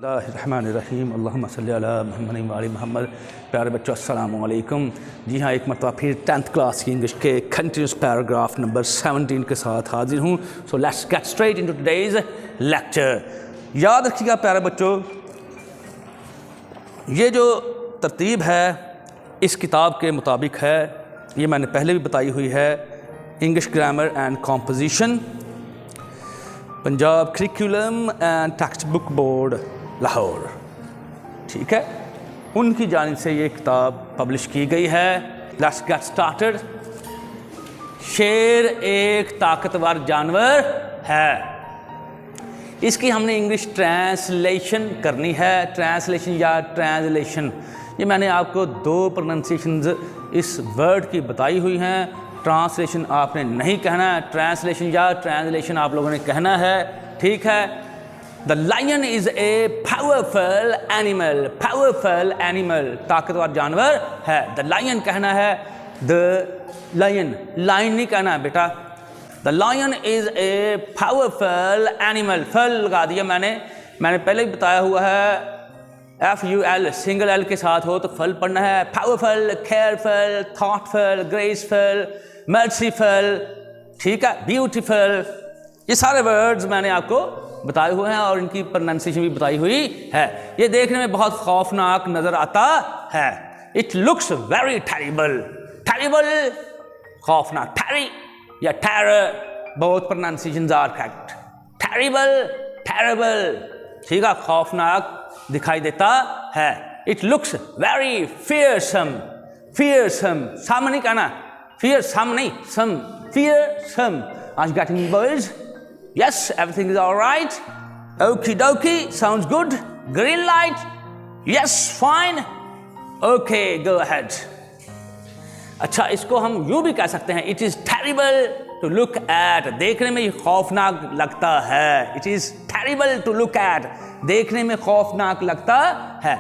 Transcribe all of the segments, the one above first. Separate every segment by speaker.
Speaker 1: रहमानिर्रहीम अल्लाहुम्मा सल्ली अला मुहम्मद व आलि मुहम्मद। प्यारे बच्चों अस्सलामु अलैकुम। जी हाँ, एक मरतबा फिर 10th क्लास की इंग्लिश के कंटिन्यूस पैराग्राफ नंबर 17 के साथ हाजिर हूँ। So let's get straight into today's lecture. याद रखिएगा प्यारे बच्चों, ये जो तरतीब है इस किताब के मुताबिक है, ये मैंने पहले भी बताई हुई है। English grammar and composition, Punjab curriculum and text book board Lahore, ठीक है, उनकी जानिब से ये किताब पब्लिश की गई है। Let's get started. शेर एक ताकतवर जानवर है, इसकी हमने इंग्लिश ट्रांसलेशन करनी है। ट्रांसलेशन या ट्रांसलेशन, ये मैंने आपको दो प्रोनाउंसिएशंस इस वर्ड की बताई हुई हैं। ट्रांसलेशन आपने नहीं कहना है, ट्रांसलेशन या ट्रांसलेशन आप लोगों ने कहना है, ठीक है। The lion is a powerful animal, powerful animal, ताकतवर जानवर है। द लायन कहना है, द लायन, लाइन नहीं कहना है बेटा। The lion is a powerful animal, फल लगा दिया मैंने पहले भी बताया हुआ है। FUL सिंगल L के साथ हो तो फल पढ़ना है। Powerful, careful, thoughtful, graceful, merciful, ठीक है, ब्यूटीफुल, ये सारे वर्ड्स मैंने आपको बताए हुए हैं और इनकी प्रोनाउंसिएशन भी बताई हुई है। ये देखने में बहुत खौफनाक नजर आता है। It looks very terrible, terrible खौफनाक, टेरी या terror, both pronunciations are correct. Terrible, terrible, ठीक है, खौफनाक दिखाई देता है। It looks very fearsome, fearsome, some नहीं कहना, fearsome नहीं, some, fearsome. Are you getting boys? Yes, everything is all right. Okie dokie, sounds good. Green light. Yes, fine. Okay, go ahead. अच्छा, इसको हम यूं भी कह सकते हैं, it is terrible to look at, देखने में ये खौफनाक लगता है। It is terrible to look at, देखने में खौफनाक लगता है।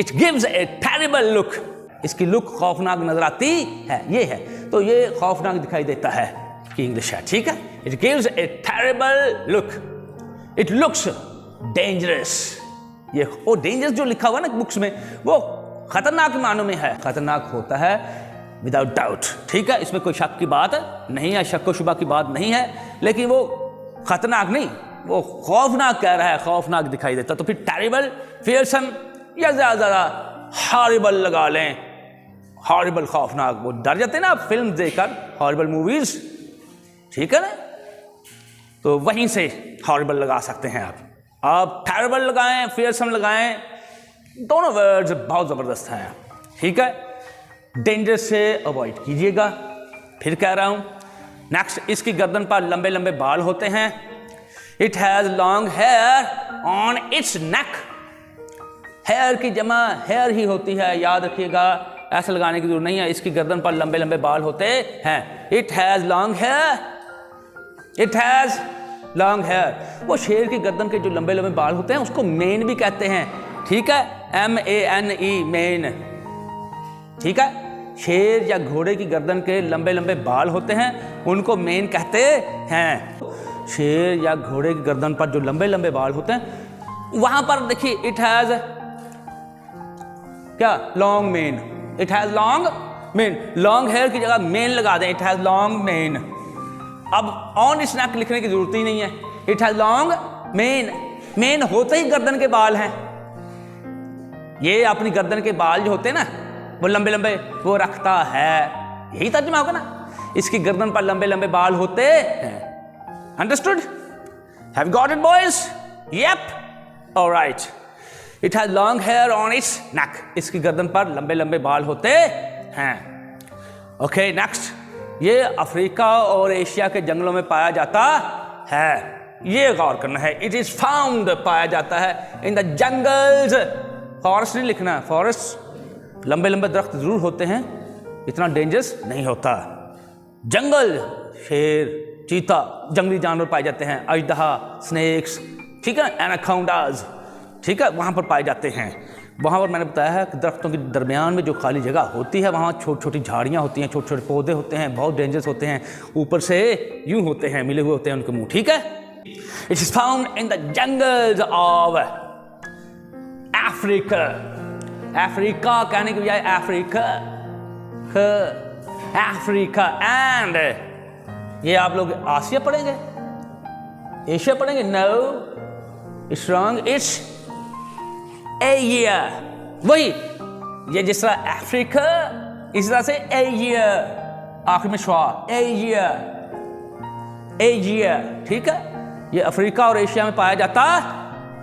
Speaker 1: It gives a terrible look, इसकी लुक खौफनाक नजर आती है, ये है, तो ये खौफनाक दिखाई देता है कि इंग्लिश है, ठीक है। It gives a terrible look, it looks dangerous, ये वो डेंजरस जो लिखा हुआ ना बुक्स में, वो खतरनाक मानों में है, खतरनाक होता है विदाउट डाउट, ठीक है, इसमें कोई शक की बात नहीं है, शक व शुबा की बात नहीं है, लेकिन वो खतरनाक नहीं, वो खौफनाक कह रहा है, खौफनाक दिखाई देता। तो फिर टेरिबल, फियरसम या ज्यादा हॉरिबल लगा लें, हॉरिबल खौफनाक, वो डर जाते हैं ना आप फिल्म देखकर, हॉरिबल मूवीज, ठीक है ना, तो वहीं से हॉरिबल लगा सकते हैं आप टेरिबल लगाएं, फियरसम लगाएं, दोनों वर्ड्स बहुत जबरदस्त हैं, ठीक है। डेंजर से अवॉइड कीजिएगा, फिर कह रहा हूं। नेक्स्ट, इसकी गर्दन पर लंबे लंबे बाल होते हैं। It has long hair on its neck, hair की जमा हेयर ही होती है, याद रखिएगा, ऐसा लगाने की जरूरत नहीं है। इसकी गर्दन पर लंबे लंबे बाल होते हैं। It has long hair, it has long hair, वो शेर की गर्दन के जो लंबे लंबे बाल होते हैं उसको मेन भी कहते हैं, ठीक है, MANE, मेन, ठीक है। शेर या घोड़े की गर्दन के लंबे लंबे बाल होते हैं, उनको मेन कहते हैं। शेर या घोड़े की गर्दन पर जो लंबे लंबे बाल होते हैं, वहां पर देखिए इट हैज क्या, long mane, it has long mane, long hair की जगह मेन लगा दें, इट हैज लॉन्ग मेन। अब ऑन इस नेक लिखने की जरूरत ही नहीं है, it has long mane, mane होते ही गर्दन के बाल हैं, ये अपनी गर्दन के बाल जो होते हैं ना वो लंबे लंबे, वो रखता है, यही तर्जुमा होगा ना, इसकी गर्दन पर लंबे लंबे बाल होते हैं। Understood? Have got it boys? Yup, alright. It has long hair on its neck, इसकी गर्दन पर लंबे लंबे बाल होते हैं। ओके, नेक्स्ट, ये अफ्रीका और एशिया के जंगलों में पाया जाता है, ये गौर करना है। इट इज फाउंड, पाया जाता है, इन द जंगल्स, फॉरेस्ट नहीं लिखना है, फॉरेस्ट लंबे लंबे दरख्त जरूर होते हैं, इतना डेंजरस नहीं होता। जंगल, शेर, चीता, जंगली जानवर पाए जाते हैं, अजदहा, स्नेक्स, ठीक है, एनाकोंडाज, ठीक है, वहाँ पर पाए जाते हैं। वहाँ पर मैंने बताया है कि दरख्तों के दरमियान में जो खाली जगह होती है, वहाँ छोटी छोटी झाड़ियाँ होती हैं, छोटे छोटे पौधे होते हैं, बहुत डेंजरस होते हैं, ऊपर से यूँ होते हैं, मिले हुए होते हैं उनके मुंह, ठीक है। It is found in the jungles of Africa, Africa कहने की बजाय अफ्रीका, अफ्रीका। एंड ये आप लोग आसिया पढ़ेंगे, एशिया पढ़ेंगे? No, it's wrong, it's Asia. वही ये जिस तरह अफ्रीका इस तरह से एशिया, आखिर में श्वा, एशिया, एशिया, ठीक है। ये अफ्रीका और एशिया में पाया जाता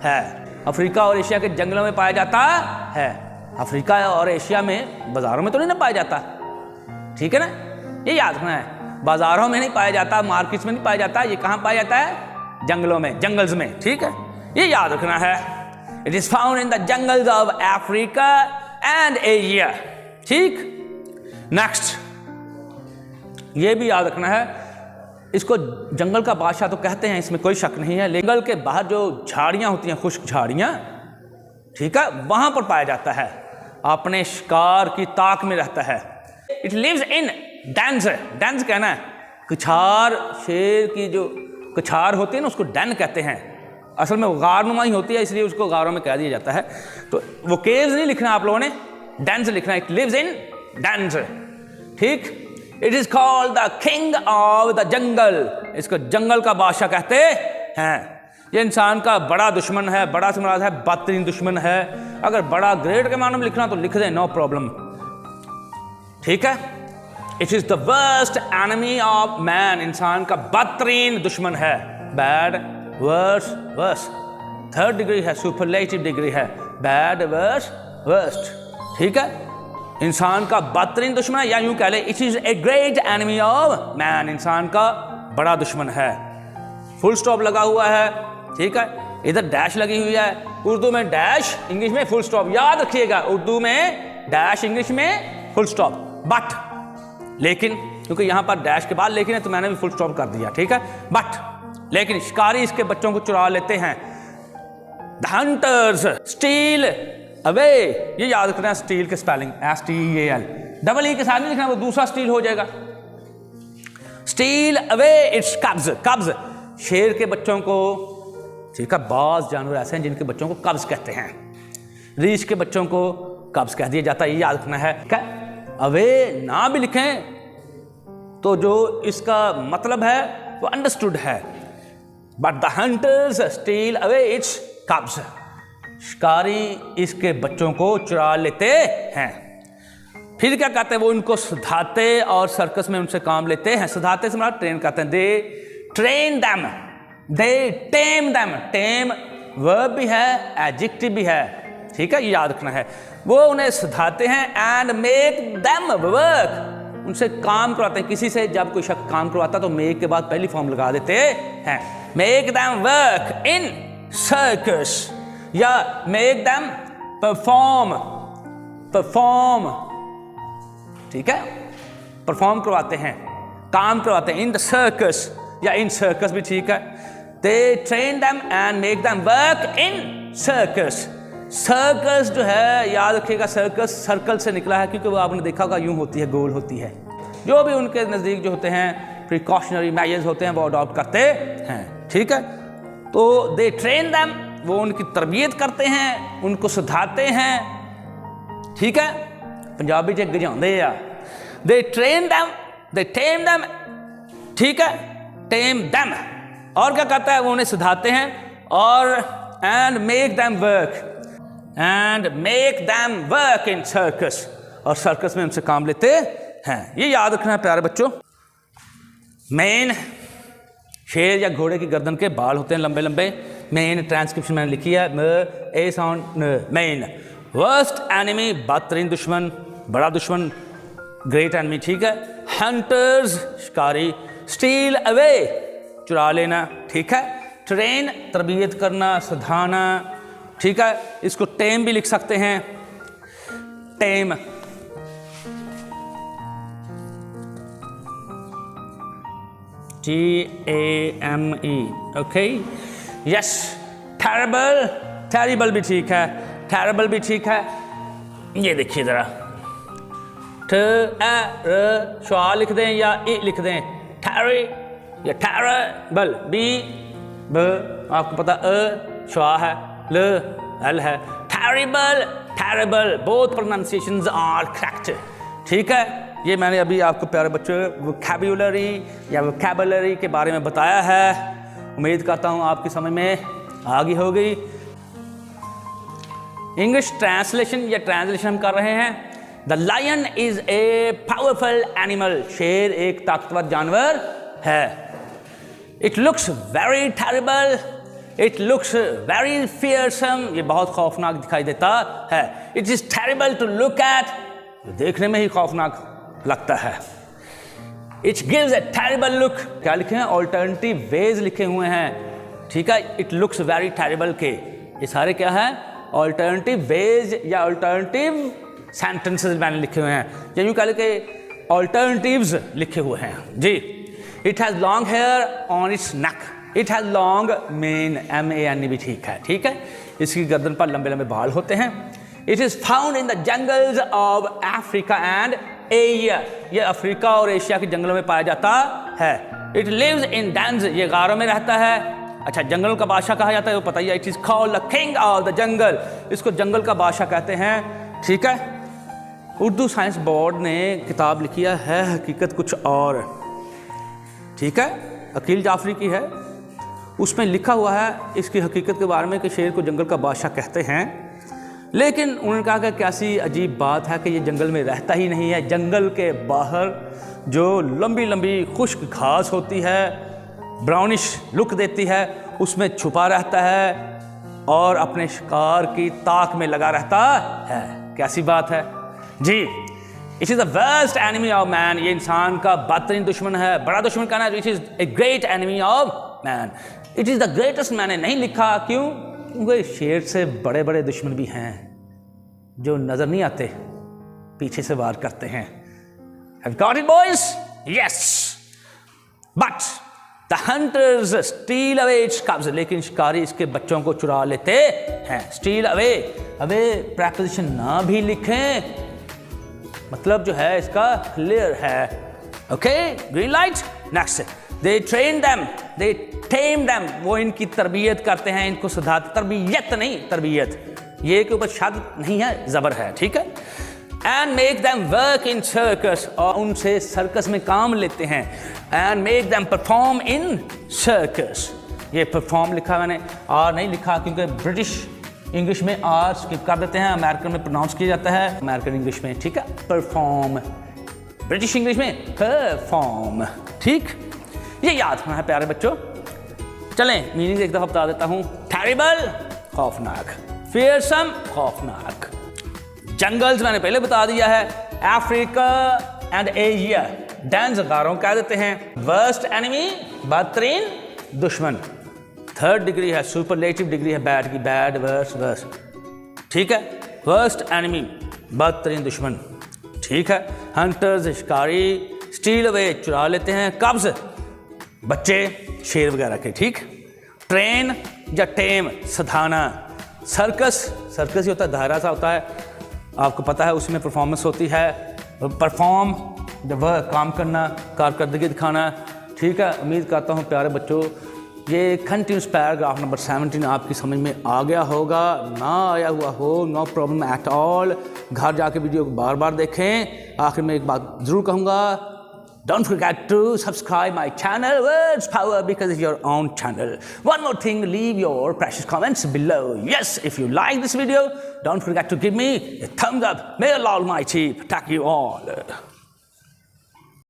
Speaker 1: है, अफ्रीका और एशिया के जंगलों में पाया जाता है। अफ्रीका और एशिया में बाजारों में तो नहीं ना पाया जाता, ठीक है ना, ये याद रखना है। बाजारों में नहीं पाया जाता, मार्केट्स में नहीं पाया जाता, ये कहाँ पाया जाता है? जंगलों में, जंगल्स में, ठीक है, ये याद रखना है। It is found in the jungles of Africa and Asia, ठीक। नेक्स्ट, ये भी याद रखना है, इसको जंगल का बादशाह तो कहते हैं, इसमें कोई शक नहीं है, लेकिन जंगल के बाहर जो झाड़ियां होती हैं, खुश्क झाड़ियां, ठीक है, वहां पर पाया जाता है, अपने शिकार की ताक में रहता है। It lives in dens, dens कहना है कछार, शेर की जो कछार होती है ना उसको डेन कहते हैं, असल में वो गारनुमा ही होती है, इसलिए उसको गारों में कह दिया जाता है। तो वो केव्स नहीं लिखना आप लोगों ने, डेन्स लिखना। इट लिव्स इन डेन्स, ठीक। It is called the king of the jungle, इसको जंगल का बादशाह कहते हैं। ये इंसान का बड़ा दुश्मन है, बड़ा से मुराद है बदतरीन दुश्मन है। अगर बड़ा ग्रेड के मानो में लिखना तो लिख दें, नो प्रॉब्लम, ठीक है। It is the worst enemy of man, इंसान का बदतरीन दुश्मन है। Bad, worse, worse, third degree है, सुपरलेटिव डिग्री है, बैड, वर्स, वर्स्ट, ठीक है। इंसान का बदतरीन दुश्मन है, या यूं कह ले it is a great enemy of man, इंसान का बड़ा दुश्मन है। फुल स्टॉप लगा हुआ है, ठीक है, इधर डैश लगी हुई है, उर्दू में डैश, इंग्लिश में फुल स्टॉप, याद रखिएगा, उर्दू में डैश, इंग्लिश में फुल स्टॉप। बट, लेकिन, क्योंकि यहां पर डैश के बाद लेकिन है तो मैंने भी फुल स्टॉप कर दिया, ठीक है। बट, लेकिन शिकारी इसके बच्चों को चुरा लेते हैं। द हंटर्स स्टील अवे, ये याद रखना है, स्टील के स्पेलिंग STEAL, डबल ई के साथ नहीं लिखना, वो दूसरा स्टील हो जाएगा। स्टील अवे इट्स कब्ज, कब्ज शेर के बच्चों को, ठीक है। बाज जानवर ऐसे हैं जिनके बच्चों को कब्ज कहते हैं, रीछ के बच्चों को कब्ज कह दिया जाता है, ये याद रखना है। क्या अवे ना भी लिखें तो जो इसका मतलब है वो अंडरस्टूड है। But the hunters steel away it's कब्ज, शिकारी इसके बच्चों को चुरा लेते हैं। फिर क्या कहते हैं, वो उनको सुधाते और सर्कस में उनसे काम लेते हैं। सुधाते से मतलब ट्रेन करते हैं, दे train them, they tame them, time verb भी है, एडजेक्टिव भी है, ठीक है, ये याद रखना है। वो उन्हें सुधाते हैं एंड मेक दैम वर्क, उनसे काम करवाते हैं। किसी से जब कोई शख्स काम करवाता तो मेक के बाद पहली फॉर्म लगा देते हैं, make them work in circus, या मेक दैम परफॉर्म, परफॉर्म, ठीक है, परफॉर्म करवाते हैं, काम करवाते हैं, इन द सर्कस, या इन सर्कस भी ठीक है। दे train them and make them work in circus. Circus जो है याद रखिएगा, सर्कस सर्कल से निकला है, क्योंकि वो आपने देखा होगा यूं होती है, गोल होती है। जो भी उनके नज़दीक जो होते हैं प्रिकॉशनरी मेजर्स होते हैं वो अडॉप्ट करते हैं, ठीक है। तो दे ट्रेन दैम, वो उनकी तरबियत करते हैं, उनको सुधारते हैं, ठीक है। पंजाबी च गजाते आ, they train them, they tame them, ठीक है, टेम दैम। और क्या करता है, वो उन्हें सुधारते हैं, और and make them work, and make them work in circus, और सर्कस में उनसे काम लेते हैं। ये याद रखना है प्यारे बच्चों। मेन, शेर या घोड़े की गर्दन के बाल होते हैं लंबे लंबे, मेन ट्रांसक्रिप्शन मैंने लिखी है, ए साउंड मेन। वर्स्ट एनिमी, बदतरीन दुश्मन, बड़ा दुश्मन, ग्रेट एनिमी, ठीक है। हंटर्स शिकारी, स्टील अवे चुरा लेना, ठीक है। ट्रेन तरबियत करना, सुधारना, ठीक है। इसको टेम भी लिख सकते हैं, टेम, TAME, okay, yes. Terrible, terrible भी ठीक है, टेरेबल भी ठीक है। ये देखिए जरा, श्वा लिख दें या ई लिख दें, टैरी या टेरेबल, बी ब, आपको पता श्वा है, ल एल है, terrible, terrible, both pronunciations are correct. ठीक है, ये मैंने अभी आपको प्यारे बच्चों वोकैबुलरी या वोकैबुलरी के बारे में बताया है। उम्मीद करता हूँ आपकी समझ में आ गई होगी। इंग्लिश ट्रांसलेशन या ट्रांसलेशन हम कर रहे हैं। The lion is a powerful animal, शेर एक ताकतवर जानवर है। It looks very terrible, it looks very fearsome, ये बहुत खौफनाक दिखाई देता है। It is terrible to look at, देखने में ही खौफनाक लगता है। It gives a terrible look, क्या लिखे हैं? ऑल्टरनेटिव वेज लिखे हुए हैं, ठीक है। इट लुक्स वेरी टेरिबल के ये सारे क्या है? ऑल्टरनेटिव वेज या ऑल्टरनेटिव सेंटेंसेस मैंने लिखे हुए हैं, या यूं कह के ऑल्टरनेटिव्स लिखे हुए हैं जी। It has long hair on its neck, it has long mane, MAN भी ठीक है, ठीक है। इसकी गर्दन पर लंबे लंबे बाल होते हैं। It is found in the jungles of Africa and Asia, ये अफ्रीका और एशिया के जंगलों में पाया जाता है। इट लिव्स इन डेन्स, ये गारों में रहता है। अच्छा, जंगल का बादशाह कहा जाता है, वो पता ही है। It is called the king of the jungle, इसको जंगल का बादशाह कहते हैं, ठीक है। उर्दू साइंस बोर्ड ने किताब लिखी है हकीकत कुछ और, ठीक है, अकील जाफरी की है। उसमें लिखा हुआ है इसकी हकीकत के बारे में कि शेर को जंगल का बादशाह कहते हैं, लेकिन उन्होंने कहा कि कैसी अजीब बात है कि ये जंगल में रहता ही नहीं है। जंगल के बाहर जो लंबी लंबी खुश्क घास होती है, ब्राउनिश लुक देती है, उसमें छुपा रहता है और अपने शिकार की ताक में लगा रहता है। कैसी बात है जी। It is the worst enemy of man, ये इंसान का बदतरीन दुश्मन है, बड़ा दुश्मन कहना है। It is a great enemy of man, it is the greatest. मैंने नहीं लिखा, क्यों? क्योंकि शेर से बड़े बड़े दुश्मन भी हैं जो नजर नहीं आते, पीछे से वार करते हैं। Have got it, boys? Yes. But the hunters steal away its cubs, लेकिन शिकारी इसके बच्चों को चुरा लेते हैं। Steal away, अबे preposition ना भी लिखें, मतलब जो है इसका क्लियर है। Okay, green light. Next, they train them, they tame them, वो इनकी तरबियत करते हैं, इनको सुधारते, तरबियत नहीं तरबियत, ये के ऊपर शब्द नहीं है, जबर है, ठीक है। And make them work in circus, और उनसे सर्कस में काम लेते हैं। And make them perform in circus, ये परफॉर्म लिखा मैंने, आर नहीं लिखा क्योंकि ब्रिटिश इंग्लिश में आर स्किप कर देते हैं, अमेरिकन में प्रोनाउंस किया जाता है, अमेरिकन इंग्लिश में, ठीक है, परफॉर्म, ब्रिटिश इंग्लिश में परफॉर्म, ठीक। ये याद रखना है प्यारे बच्चों। चलें मीनिंग एक दफा बता देता हूं। टेरिबल, खौफनाक, फियरसम, खौफनाक। जंगल्स मैंने पहले बता दिया है, अफ्रीका एंड एशिया, डेन्स गारों कह देते हैं। वर्स्ट एनिमी, बदतरीन दुश्मन। थर्ड डिग्री है, सुपरलेटिव डिग्री है बैड की, बैड, वर्स, वर्स, ठीक है। वर्स्ट एनिमी, बदतरीन दुश्मन, ठीक है। हंटर्स, शिकारी, स्टील अवे, चुरा लेते हैं। कब्ज, बच्चे शेर वगैरह के, ठीक। ट्रेन या टेम, सधाना। सर्कस, सर्कस ही होता है, दायरा सा होता है, आपको पता है, उसमें परफॉर्मेंस होती है। परफॉर्म, जब वह काम करना, कारकर्दगी दिखाना, ठीक है। उम्मीद करता हूँ प्यारे बच्चों ये कंटिन्यूस पैराग्राफ नंबर 17 आपकी समझ में आ गया होगा। ना आया हुआ हो, नो प्रॉब्लम एट ऑल, घर जाके वीडियो को बार बार देखें। आखिर में एक बात ज़रूर कहूँगा, don't forget to subscribe my channel, Words Power, because it's your own channel. One more thing, leave your precious comments below. Yes, if you like this video, don't forget to give me a thumbs up. May Allah Almighty protect you all.